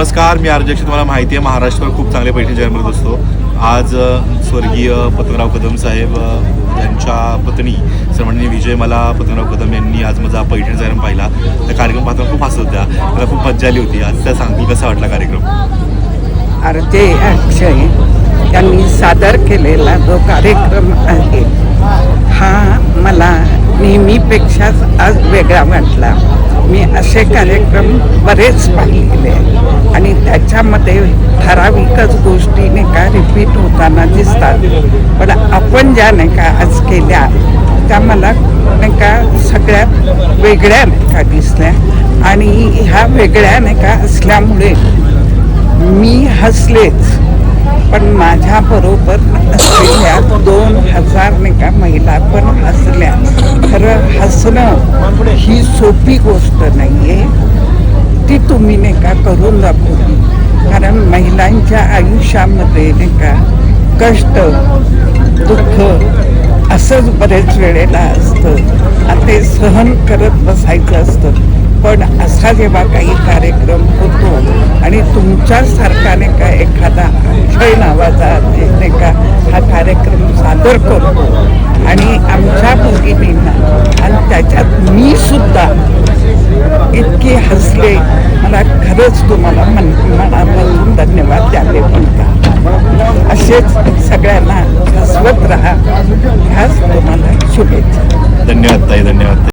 नमस्कार, मी अक्षय. तुम्हाला माहिती आहे महाराष्ट्रावर खूप चांगले पैठणी जाहीर करत असतो. आज स्वर्गीय पतंगराव कदम साहेब यांच्या पत्नी सर्वांनी विजयमाला पतंगराव कदम यांनी आज माझा पैठणी जाहीर पाहिला. त्या कार्यक्रम पाहताना खूप हसत होत्या. मला खूप मजा आली होती. आज त्या सांगतील कसा वाटला कार्यक्रम. आरजे अक्षय यांनी सादर केलेला जो कार्यक्रम आहे हा मला नेहमीपेक्षा आज वेगळा वाटला. मी असे कार्यक्रम बरेच पाहिलेले आणि त्याच्यामध्ये ठराविकच गोष्टी नाही का रिपीट होताना दिसतात, पण आपण ज्या नाही का आज केल्या त्या मला नाही का सगळ्यात वेगळ्या नाही का दिसल्या. आणि ह्या वेगळ्या नाही का असल्यामुळे मी हसलेच, पण माझ्याबरोबर असलेल्या 2000 नाही का महिला पण हसल्या. खरं हसणं ही सोपी गोष्ट नाही आहे, ती तुम्ही नाही का करून दाखवली. कारण महिलांच्या आयुष्यामध्ये नाही का कष्ट दुःख असंच बरेच वेळेला असतं आणि ते सहन करत बसायचं असतं. पण असा जेव्हा काही कार्यक्रम होतो आणि तुमच्यासारखा नाही का एखादा अक्षय नावाचा नाही का हा कार्यक्रम सादर करतो आणि आमच्या भगिनींना आणि त्याच्यात मी सुद्धा इतकी हसले, मला खरंच तुम्हाला मनापासून धन्यवाद द्यावे म्हणतात. असेच सगळ्यांना हसवत राहा, ह्याच तुम्हाला शुभेच्छा. धन्यवाद ताई, धन्यवाद.